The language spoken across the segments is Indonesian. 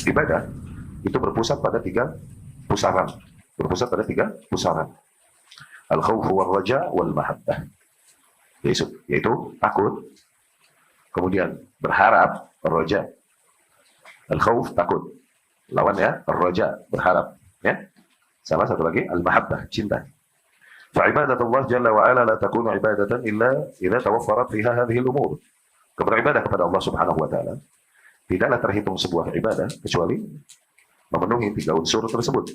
Ibadah itu berpusat pada tiga pusaran. Berpusat pada tiga pusaran. Al-khawfu wal-raja wal-mahabbah. Yaitu takut, kemudian berharap, ar-raja. Al-khawf, takut. Lawannya, ar-raja, berharap. Ya? Sama satu lagi, al-mahabbah, cinta. Fa'ibadatul Jalla wa'ala la takunu ibadatan illa idza tawaffarat fiha hadhihi al-umur. Beribadah kepada Allah Subhanahu wa taala tidaklah terhitung sebuah ibadah kecuali memenuhi tiga unsur tersebut.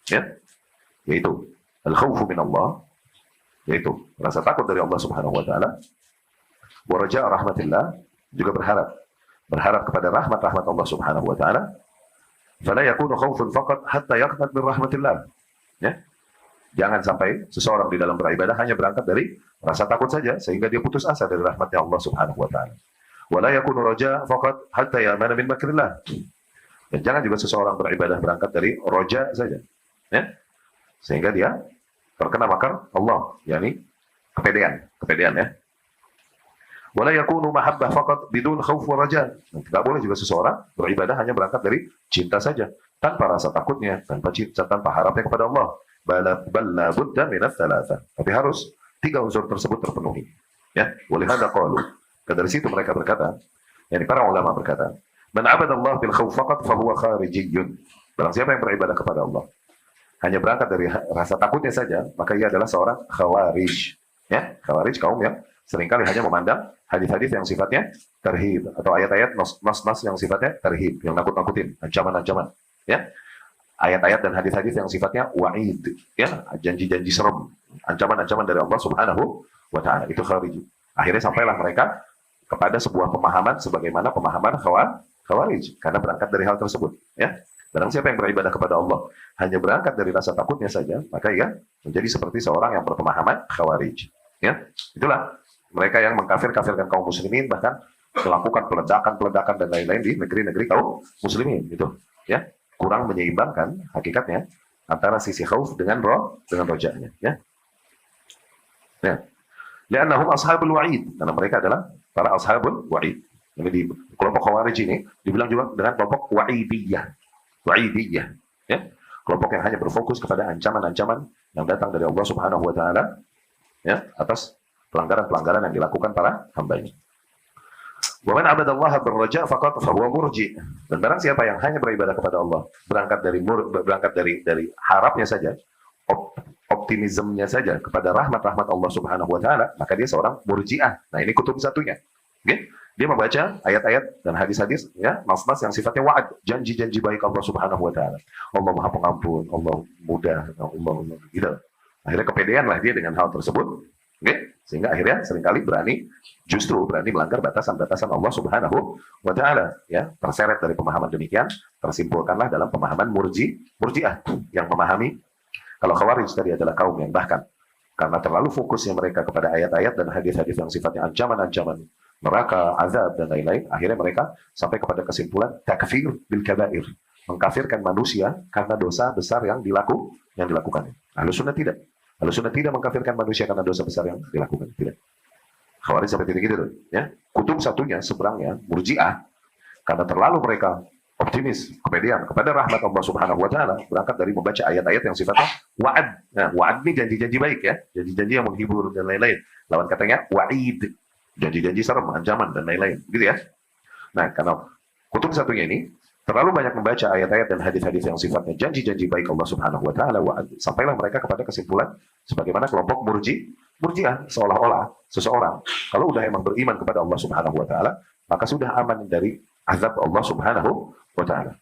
Ya? Yaitu al-khawfu min Allah, yaitu rasa takut dari Allah Subhanahu wa taala, wa raja' rahmatillah, juga berharap kepada rahmat Allah Subhanahu wa taala. Fala yakunu khawfun faqat hatta yaqnat min rahmatillah. Ya? Jangan sampai seseorang di dalam beribadah hanya berangkat dari rasa takut saja sehingga dia putus asa dari rahmatnya Allah Subhanahu wa taala. Wala yakunu raja faqat hatta yamana min makrillah. Dan jangan juga seseorang beribadah berangkat dari roja saja. Ya? Sehingga dia terkena makar Allah, yakni kepedean ya. Wala yakunu mahabbah faqat bidun khauf wa raja. Tidak boleh juga seseorang beribadah hanya berangkat dari cinta saja, tanpa rasa takutnya, tanpa cinta, tanpa harapnya kepada Allah. Balla budda minats tsalatsa. Tapi harus tiga unsur tersebut terpenuhi. Ya, boleh ada qalu. Dari situ mereka berkata, yakni para ulama berkata, man abadallah bil khauf faqat fa huwa kharijiyyun. Barang siapa yang beribadah kepada Allah hanya berangkat dari rasa takutnya saja, maka ia adalah seorang khawarij. Ya, khawarij kaum yang seringkali hanya memandang hadis-hadis yang sifatnya tarhib atau ayat-ayat nas-nas yang sifatnya tarhib, yang nakut-nakutin, ancaman-ancaman. Ya, ayat-ayat dan hadis-hadis yang sifatnya wa'id, ya, janji-janji serem, ancaman-ancaman dari Allah Subhanahu wa taala. Itu khawarij. Akhirnya sampailah mereka kepada sebuah pemahaman sebagaimana pemahaman khawarij karena berangkat dari hal tersebut, ya. Barang siapa yang beribadah kepada Allah hanya berangkat dari rasa takutnya saja, maka ia menjadi seperti seorang yang berpemahaman khawarij, ya. Itulah mereka yang mengkafir-kafirkan kaum muslimin, bahkan melakukan peledakan-peledakan dan lain-lain di negeri-negeri kaum muslimin, gitu, ya. Kurang menyeimbangkan hakikatnya antara sisi khauf dengan rojanya, ya. Ya. Li'annahum ashabul wa'id, karena mereka adalah para ashabul wa'id. Ini di kelompok khawarij ini dibilang juga dengan kelompok wa'idiyah. Wa'idiyah, ya. Kelompok yang hanya berfokus kepada ancaman-ancaman yang datang dari Allah Subhanahu wa taala, ya, atas pelanggaran-pelanggaran yang dilakukan para hamba-Nya. Wa man 'abadallaha birraja' faqat fa huwa murji'. Dan barang siapa yang hanya beribadah kepada Allah berangkat dari harapnya saja, optimismenya saja kepada rahmat-rahmat Allah Subhanahu wa taala, maka dia seorang murji'ah. Nah, ini kutub satunya. Okay? Dia membaca ayat-ayat dan hadis-hadis, ya, nas-nas yang sifatnya wa'ad, janji-janji baik Allah Subhanahu wa taala. Allah Maha Pengampun, Allah mudah, Allah gitu. Akhirnya kepedeanlah dia dengan hal tersebut. Okay? Sehingga akhirnya seringkali justru berani melanggar batasan-batasan Allah Subhanahu wa taala, ya. Terseret dari pemahaman demikian, tersimpulkanlah dalam pemahaman murji'ah yang memahami kalau khawarij tadi adalah kaum yang bahkan karena terlalu fokusnya mereka kepada ayat-ayat dan hadis-hadis yang sifatnya ancaman-ancaman neraka, azab dan lain-lain, akhirnya mereka sampai kepada kesimpulan takfir bil kabair, mengkafirkan manusia karena dosa besar yang dilakukannya. Ahlussunnah tidak. Ahlussunnah tidak mengkafirkan manusia karena dosa besar yang dilakukan, tidak. Khawarij sampai titik itu, ya. Kutub satunya seberangnya murji'ah karena terlalu mereka optimis, kepedean kepada rahmat Allah Subhanahu wa taala, berangkat dari membaca ayat-ayat yang sifatnya wa'ad. Nah, wa'ad ini janji-janji baik, ya, janji-janji yang menghibur dan lain-lain. Lawan katanya wa'id, janji-janji serem, ancaman dan lain-lain, gitu, ya. Nah, karena kutub satunya ini terlalu banyak membaca ayat-ayat dan hadis-hadis yang sifatnya janji-janji baik Allah Subhanahu wa taala, sampailah mereka kepada kesimpulan sebagaimana kelompok murji'ah, seolah-olah seseorang kalau udah emang beriman kepada Allah Subhanahu wa taala, maka sudah aman dari azab Allah Subhanahu wa taala.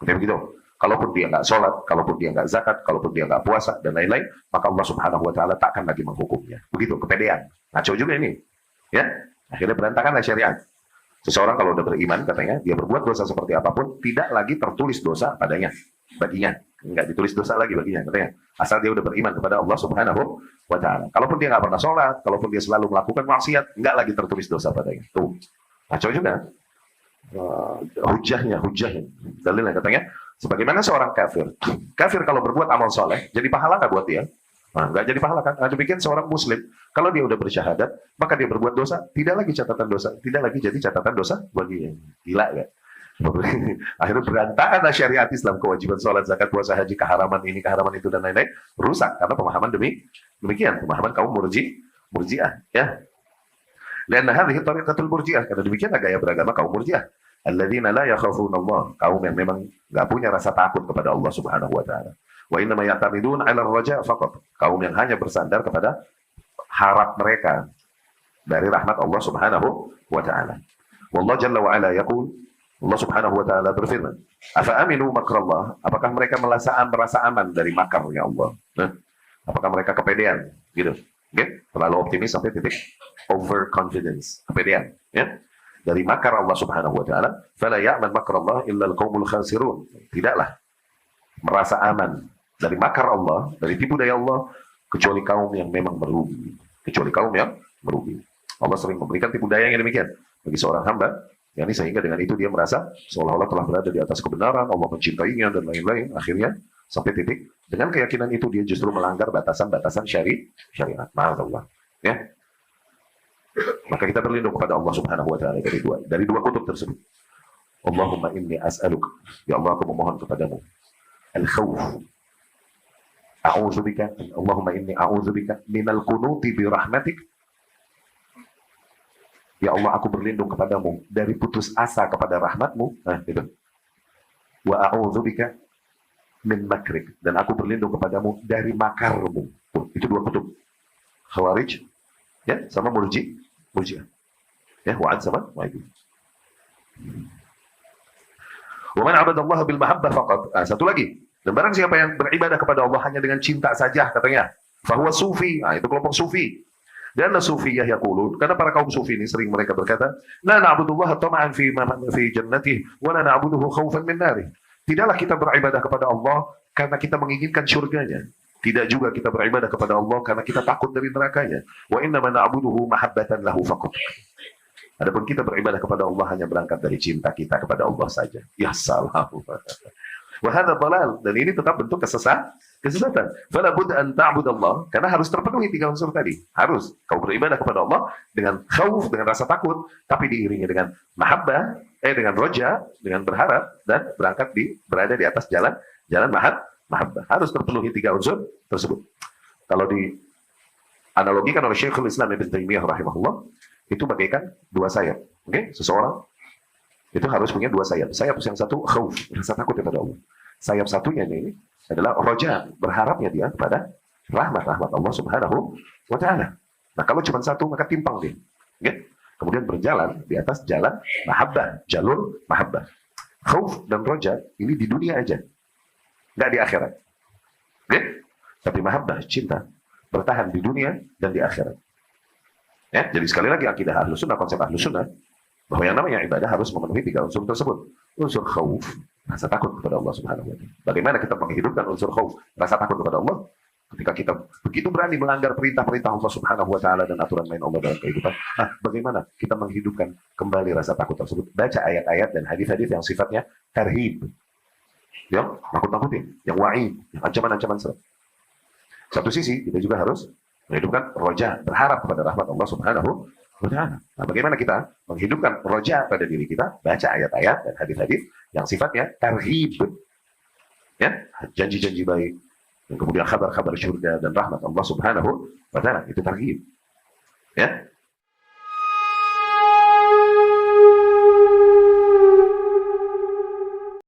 Begitu. Kalaupun dia nggak sholat, kalaupun dia nggak zakat, kalaupun dia nggak puasa dan lain-lain, maka Allah Subhanahu wa taala takkan lagi menghukumnya. Begitu, kepedean. Ngaco juga ini. Ya, akhirnya berantakanlah syariat. Seseorang kalau udah beriman, katanya, dia berbuat dosa seperti apapun, tidak lagi tertulis dosa baginya. Enggak ditulis dosa lagi baginya, katanya. Asal dia udah beriman kepada Allah Subhanahu wa taala. Kalaupun dia nggak pernah sholat, kalaupun dia selalu melakukan maksiat, enggak lagi tertulis dosa padanya. Tuh. Kacau juga. Hujahnya. Dalilnya katanya, sebagaimana seorang kafir. Kafir kalau berbuat amal soleh, jadi pahala nggak buat dia? Nah, nggak jadi pahala kan? Nah, demikian seorang muslim, kalau dia udah bersyahadat, maka dia berbuat dosa, tidak lagi catatan dosa, tidak lagi jadi catatan dosa baginya. Gila ya? Akhirnya berantakan syariat Islam, kewajiban sholat, zakat, puasa, haji, keharaman ini, keharaman itu, dan lain-lain, rusak karena pemahaman demikian, pemahaman kaum murji'ah, ya. Karena hadhihi tariqatul murji'ah, karena demikianlah gaya beragama kaum murji'ah. Alladzina la yakhafuna Allah, kaum yang memang enggak punya rasa takut kepada Allah Subhanahu wa taala. Wa inna ma ya'tamidun 'ala ar-raja' faqat, kaum yang hanya bersandar kepada harap mereka dari rahmat Allah Subhanahu wa taala. Wallahu jalla wa ala yaqul, Allah Subhanahu wa taala berfirman, "Afa aminu makrallah?" Apakah mereka merasa aman dari makarnya Allah? Apakah mereka kepedean? Gitu. Okay? Terlalu optimis sampai titik overconfidence, kepedean, ya. Dari makar Allah Subhanahu wa taala, "Fala ya'man makrallah illa al-qaumul khasirun." Tidaklah merasa aman dari makar Allah, dari tipu daya Allah, kecuali kaum yang memang merugi. Kecuali kaum yang merugi. Allah sering memberikan tipu daya yang demikian bagi seorang hamba, yakni sehingga dengan itu dia merasa seolah-olah telah berada di atas kebenaran, Allah mencintainya dan lain-lain. Akhirnya sampai titik dengan keyakinan itu dia justru melanggar batasan-batasan syariat. Ma'adzallah. Ya. Maka kita berlindung kepada Allah Subhanahu wa taala dari dua kutub tersebut. Allahumma inni as'aluk, ya Allah aku memohon kepadamu al-khawf. A'udzubika, Allahumma inni a'udzubika minal qunuti bi rahmatik. Ya Allah, aku berlindung kepadamu dari putus asa kepada rahmatmu. Gitu. Wa a'udzubika min makrik, dan aku berlindung kepadamu dari makarmu. Itu dua kutub. Khawarij, ya, sama murji'ah. Ya, wa'ad sama wa'id. Wa man 'abadallaha bil mahabbah faqat. Satu lagi. Dan barang siapa yang beribadah kepada Allah hanya dengan cinta saja, katanya, fahuwa sufi. Itu kelompok sufi. Dan sufiyah yaqulun, karena para kaum sufi ini sering mereka berkata, la na'budullaha tama'an fi jannatihi wa la na'buduhu khaufan min narih. Tidaklah kita beribadah kepada Allah karena kita menginginkan surganya. Tidak juga kita beribadah kepada Allah karena kita takut dari nerakanya. Wa inna ma na'buduhu mahabbatan lahu faqat. Adapun kita beribadah kepada Allah hanya berangkat dari cinta kita kepada Allah saja. Ya salam. Wa hadza dhalal, dan ini tetap bentuk kesesatan. Fala budda an ta'budallah, karena harus terpenuhi tiga unsur tadi. Harus kau beribadah kepada Allah dengan khauf, dengan rasa takut, tapi diiringi dengan mahabbah, dengan roja, dengan berharap, dan berada di atas jalan mahabbah. Harus terpenuhi tiga unsur tersebut. Kalau dianalogikan oleh Syekhul Islam Ibn Taimiyah rahimahullah, itu bagaikan dua sayap. Oke, seseorang itu harus punya dua sayap. Sayap yang satu khauf, rasa takut kepada Allah. Sayap satunya ini adalah roja, berharapnya dia kepada rahmat Allah Subhanahu wa taala. Nah, kalau cuma satu maka timpang dia. Okay? Kemudian berjalan di atas jalan mahabbah, jalur mahabbah. Khauf dan roja ini di dunia aja, nggak di akhirat. Okay? Tapi mahabbah, cinta, bertahan di dunia dan di akhirat. Ya, jadi sekali lagi akidah Ahlus Sunnah, konsep Ahlus Sunnah, bahwa yang namanya ibadah harus memenuhi tiga unsur tersebut. Unsur khauf, rasa takut kepada Allah Subhanahu wa taala. Bagaimana kita menghidupkan unsur khauf, rasa takut kepada Allah? Ketika kita begitu berani melanggar perintah-perintah Allah Subhanahu wa taala dan aturan main Allah dalam kehidupan, bagaimana kita menghidupkan kembali rasa takut tersebut? Baca ayat-ayat dan hadis-hadis yang sifatnya tarhib, yang nakut-nakutin, yang wa'id, yang ancaman-ancaman serat. Satu sisi kita juga harus menghidupkan roja, berharap kepada rahmat Allah Subhanahu wa taala. Nah, bagaimana kita menghidupkan roja pada diri kita? Baca ayat-ayat dan hadis-hadis yang sifatnya tarhib, ya, janji-janji baik, dan kemudian kabar-kabar surga dan rahmat Allah Subhanahu wa taala, itu tarhib, ya.